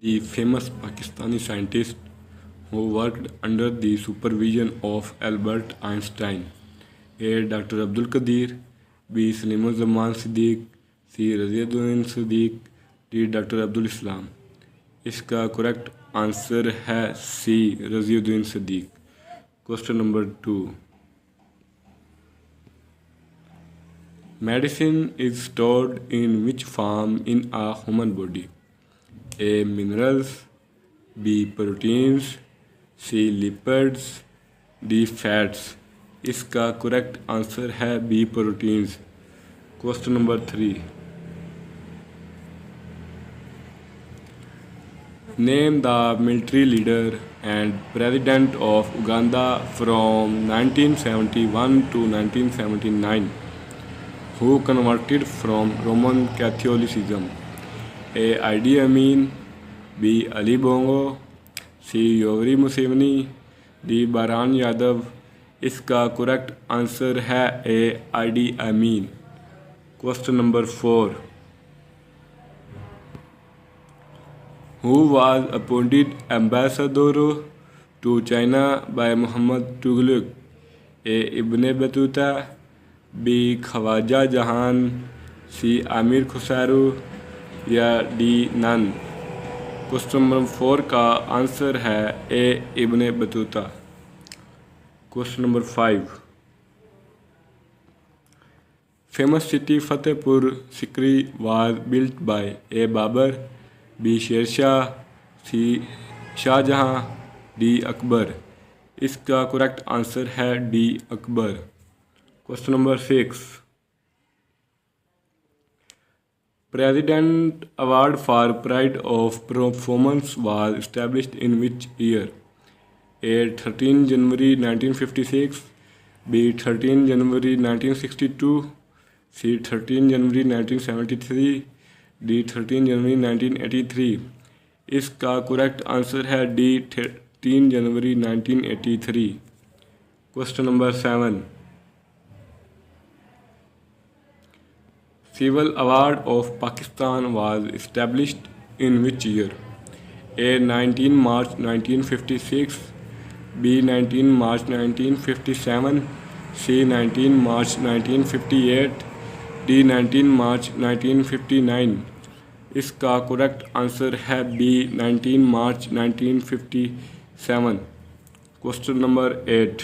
the famous Pakistani scientist who worked under the supervision of Albert Einstein? A. Dr. Abdul Qadir, B. Salimuzzaman Siddiq, C. Raziuddin Siddiq, D. Dr. Abdul Islam। इसका correct answer है C, Raziuddin Siddiq. Question number 2, medicine is stored in which form in a human body? A. Minerals, B. Proteins, C. Lipids, D. Fats। इसका correct answer है B, proteins. Question number 3, name the military leader and president of Uganda from 1971 to 1979 who converted from Roman Catholicism? A. Idi Amin, B. Ali Bongo, C. Yoweri Museveni, D. Baran Yadav। इसका correct answer है A, Idi Amin. Question number 4, who was appointed ambassador to China by Muhammad Tughlaq? A. Ibn Battuta, B. Khwaja Jahan, C. Aamir Khusro या D none. Question number 4 का answer है A, Ibn Battuta. Question number 5, famous city Fatehpur Sikri was built by A. Babur, B. Sher Shah, C. Shah Jahan, D. Akbar. इसका correct answer है D, Akbar. Question number 6, president award for pride of performance was established in which year? A. 13 January 1956, B. 13 January 1962, C. 13 January 1973, D. 13 January 1983। इसका correct answer है D, 13 January 1983। Question number 7, civil award of Pakistan was established in which year? A. 19 March 1956, B. 19 March 1957, C. 19 March 1958, D. 19 March 1959। इसका correct answer है B, 19 March 1957। Question number 8,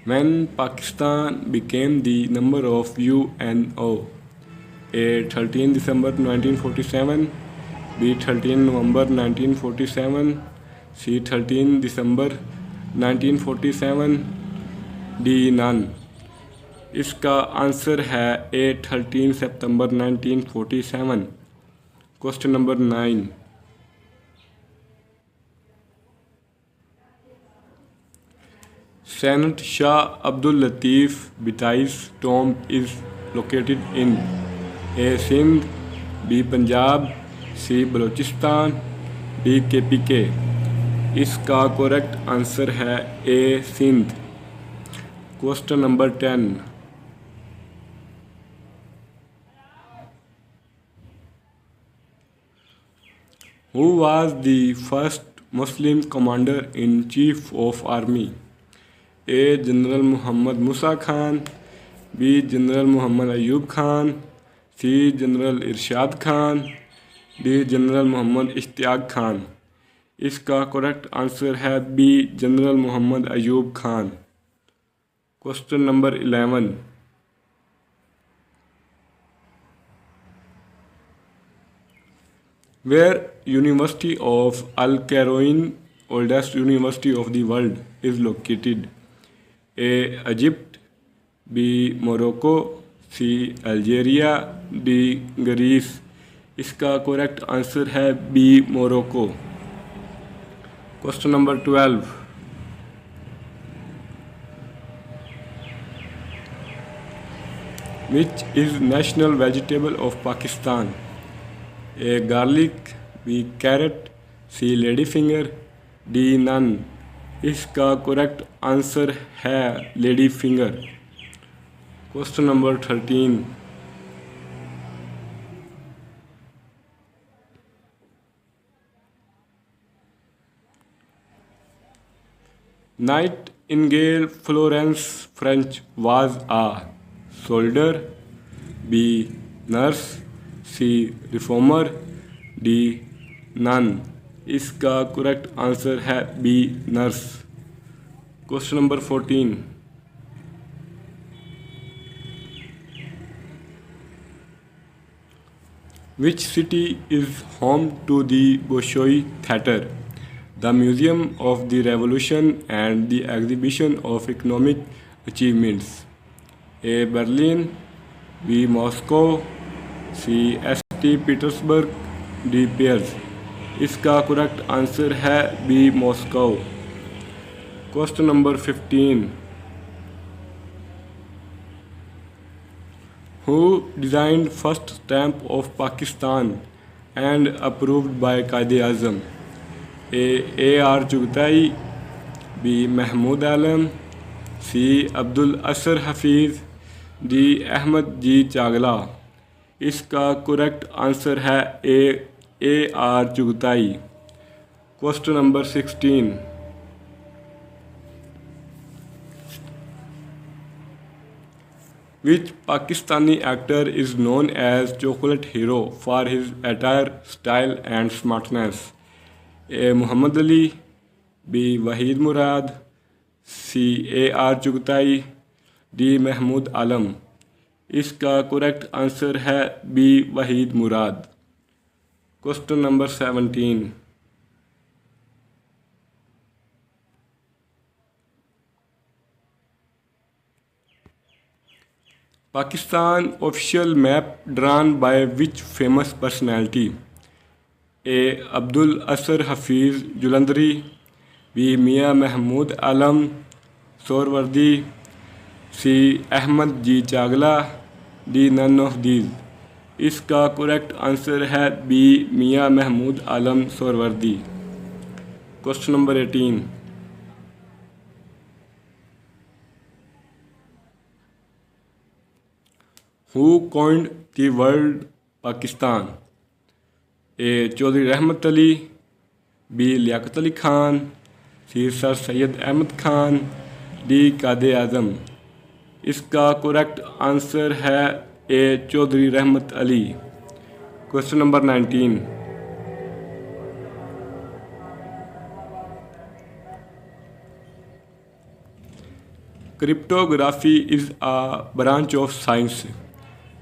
when Pakistan became the member of UNO? A. 13 December 1947, B. 13 November 1947, C. 13 December 1947, D. none। इसका answer है ए, 13 सितंबर 1947। Question number 9, Senate Shah Abdul Latif Bhitai's tomb is located in A. Sindh, B. Punjab, C. Balochistan, D. KPK। इसका correct answer है A, Sindh. Question number 10, who was the first Muslim commander in chief of army? A. General Mohammad Musa Khan, B. General Mohammad Ayub Khan, C. General Irshad Khan, D. General Mohammad Ishtiaq Khan. इसका correct answer है B, general Mohammad Ayub Khan. Question number 11, where university of Al Qarawiyyin, oldest university of the world, is located? A. Egypt, B. Morocco, C. Algeria, D. Greece. इसका correct answer है B, Morocco. Question number 12, which is national vegetable of Pakistan? A. Garlic, B. Carrot, C. Lady finger, D. None. इसका correct answer है lady finger. Question number 13, Nightingale Florence French was a soldier, B. Nurse, C. Reformer, D. Nun. इसका correct answer है B nurse. Question number 14। Which city is home to the Bolshoi Theatre, the Museum of the Revolution and the Exhibition of Economic Achievements? A. Berlin, B. Moscow, C. St. Petersburg, D. Paris। इसका correct answer है B Moscow. Question number 15। Who designed first stamp of Pakistan and approved by Quaid-e-Azam? A. R. Chughtai, B. Mahmood Alam, C. Abdul Asser Hafiz, D. Ahmad G. Chagla। इसका correct answer है A. R. Chughtai। Question number 16। Which Pakistani actor is known as Chocolate Hero for his attire, style and smartness? A. Muhammad Ali, B. Wahid Murad, C. A. R. Chughtai, D. Mahmood Alam। इसका correct answer है B Waheed Murad. Question number 17। Pakistan official map drawn by which famous personality? A. Abdul Asser Hafiz Julandhari, B. Mia Mahmood Alam Sohrawardi, C. Ahmad G. Chagla, D. None of these। इसका correct answer है B Mian Mahmood Alam Suhrawardy. Question number 18। Who coined the word Pakistan? A. Chaudhry Rahmat Ali, B. Liaquat Ali Khan, C. Sir Syed Ahmad Khan, D. Quaid-e-Azam. इसका correct answer है A. Chaudhry Rahmat Ali. Question number 19। Cryptography is a branch of science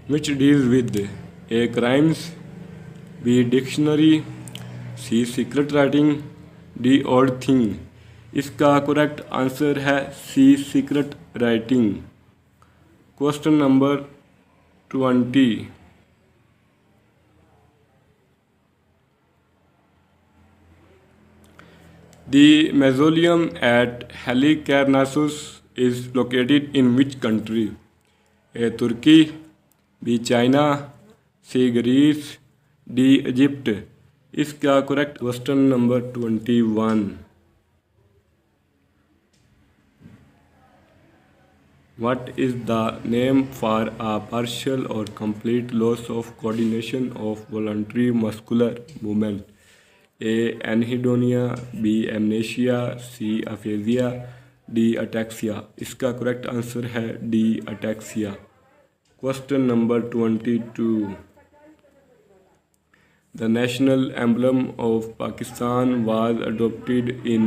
which deals with A. crimes, B. dictionary, C. secret writing, D. odd thing। इसका correct answer है C. secret writing। Question number 20। The mausoleum at Halicarnassus is located in which country? A. Turkey, B. China, C. Greece, D. Egypt। इसका correct question number 21। What is the name for a partial or complete loss of coordination of voluntary muscular movement? A. Anhedonia, B. amnesia, C. aphasia, D. ataxia। इसका correct answer है D. ataxia। Question number 22। The national emblem of Pakistan was adopted in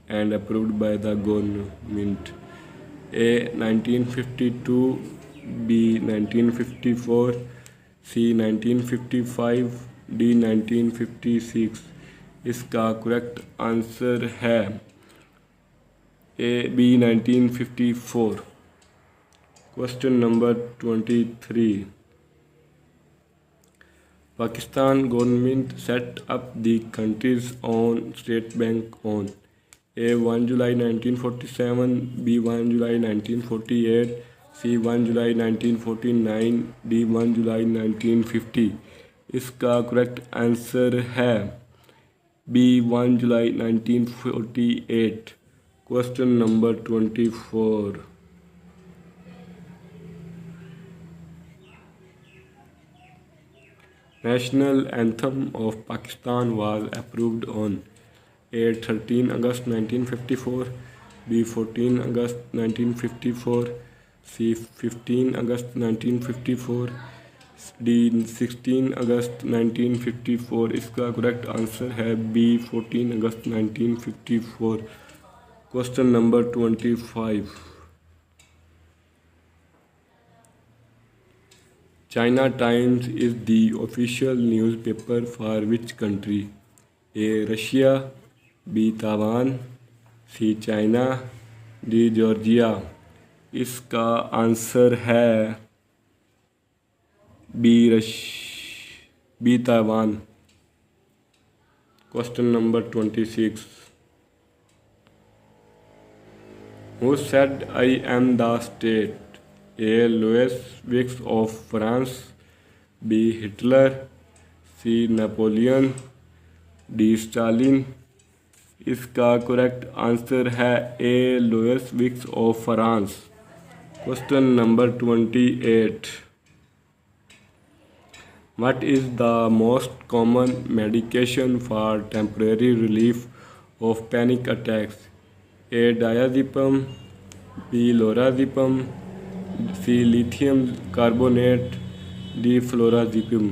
and approved by the government. A. 1952, B. 1954, C. 1955, D. 1956। इसका correct answer है A. B. 1954। Question number 23। Pakistan government set up the country's own state bank on A. 1 July 1947, B. 1 July 1948, C. 1 July 1949, D. 1 July 1950। इसका correct answer है B. 1 July 1948। Question number 24। National anthem of Pakistan was approved on A. 13 August 1954, B 14 August 1954, C 15 August 1954, D 16 August 1954। इसका correct answer है B 14 August 1954। Question number 25। China Times is the official newspaper for which country? A. Russia, B. Taiwan, C. China, D. Georgia। इसका answer है B Taiwan. Question number 26। Who said I am the state? A. Louis Wix of France, B. Hitler, C. Napoleon, D. Stalin। इसका correct answer है A. Louis विक्स of France. Question number 28। What is the most common medication for temporary relief of panic attacks? A. Diazepam, B. Lorazepam, C. Lithium carbonate, D. Florazepam।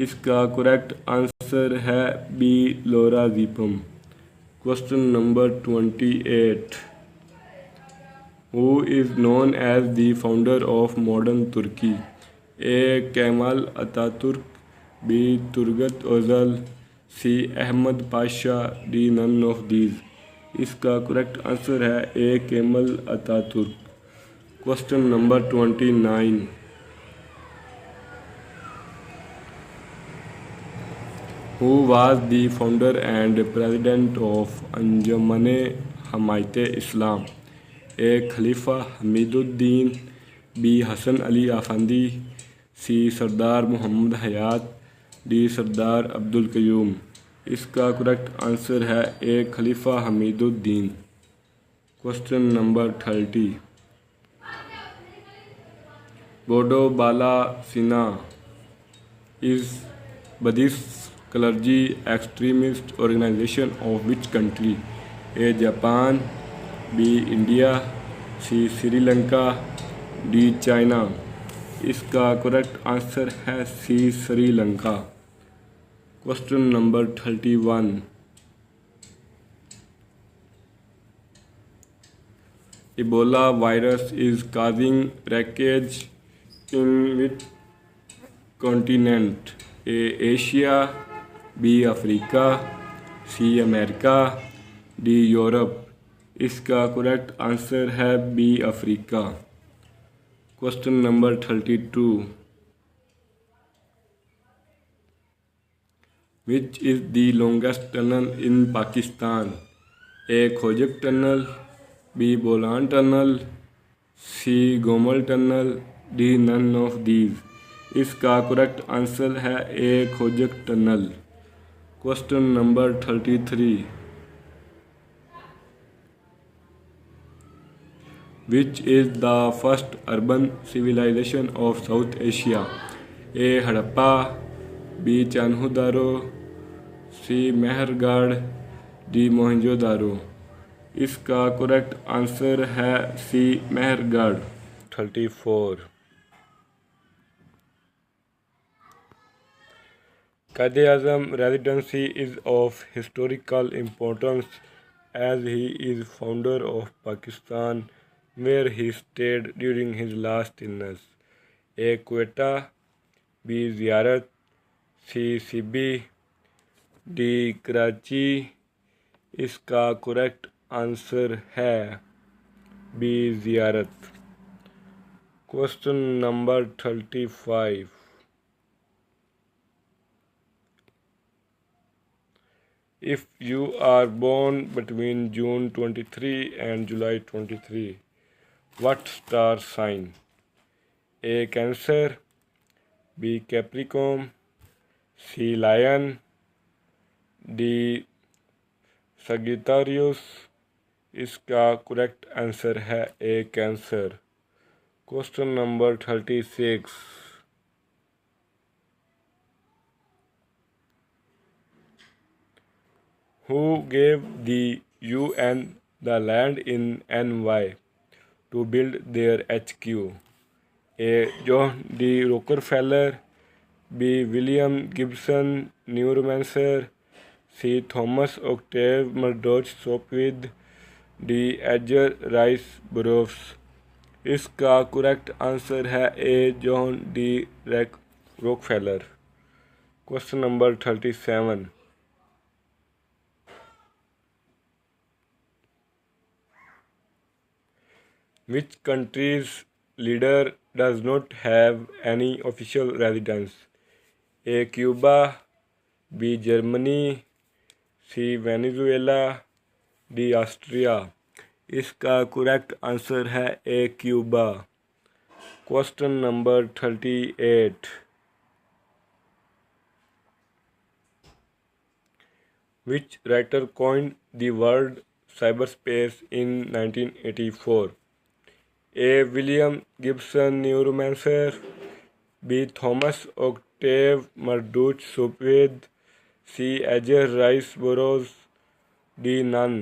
इसका correct answer है B. Lorazepam. Question number 28। Who is known as the founder of modern Turkey? A. Kemal Atatürk, B. Turgut Özal, C. Ahmad Pasha, D. None of these। इसका correct answer है A. Kemal Ataturk. Question number 29। Who was the founder and president of Anjuman-e-Himayat-e-Islam? A. Khalifa Hamiduddin, B. Hasan Ali Effendi, C. Sardar Mohammad Hayat, D. Sardar Abdul Qayyum. इसका correct answer है A. Khalifa Hamiduddin. Question number 30। Bodu Bala Sena is Buddhist clergy extremist organization of which country? A. Japan, B. India, C. Sri Lanka, D. China। इसका correct answer है C. Sri Lanka. Question number 31। Ebola virus is causing wreckage in which continent? A. Asia, B. Africa, C. America, D. Europe. इसका correct answer है B. Africa. Question number 32। Which is the longest tunnel in Pakistan? A. Khojak tunnel, B. Bolan tunnel, C. Gomal tunnel, D. None of these. इसका correct answer है A. Khojak tunnel. Question number 33। Which is the first urban civilization of South Asia? A. Harappa, B. चान्होदारो, C. Mehrgarh, D. Mohenjodaro. इसका correct answer है सी. Mehrgarh. 34। Quaid-e-Azam residency is of historical importance as he is founder of Pakistan, where he stayed during his last illness. A. Quetta, B. Ziyarat, C. Sibi, D. Karachi। इसका correct answer है B. ज़ियारत। Question number 35। If you are born between June 23 and July 23, what star sign? A. Cancer, B. Capricorn, C. Lion, D. Sagittarius। इसका correct answer है A. Cancer. Question number 36। Who gave the UN the land in NY to build their HQ? A. John D. Rockefeller, B. William Gibson Neuromancer, C. Thomas Octave Murdoch Sopwith, D. Edgar Rice Burroughs। इसका correct answer है A. John D Rockefeller. Question number 37। Which country's leader does not have any official residence? A. Cuba, B. Germany, C. Venezuela, D. Austria। इसका correct answer है A. Cuba. Question number 38। Which writer coined the word cyberspace in 1984? A. William Gibson Neuromancer, B. Thomas Octave Murdoch Sopwith, C. Edgar Rice Burroughs, D. None।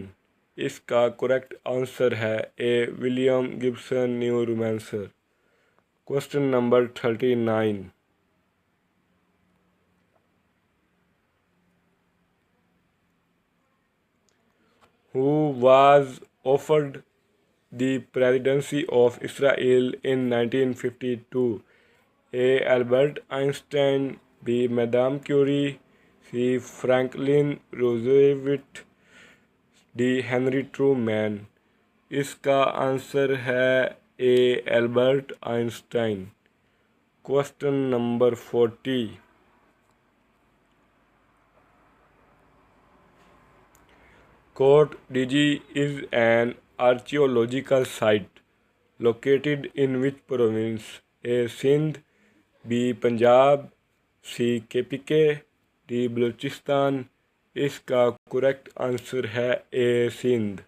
इसका correct answer है A. William Gibson Neuromancer. Question number 39। Who was offered the presidency of Israel in 1952? A. Albert Einstein, B. Madame Curie, C. Franklin Roosevelt, D. Henry Truman। इसका answer है A. Albert Einstein. Question number 40। Cote d'Ivoire is an archaeological site located in which province? A. Sindh, B. Punjab, C. KPK, D. Balochistan. इसका correct answer है A. Sindh.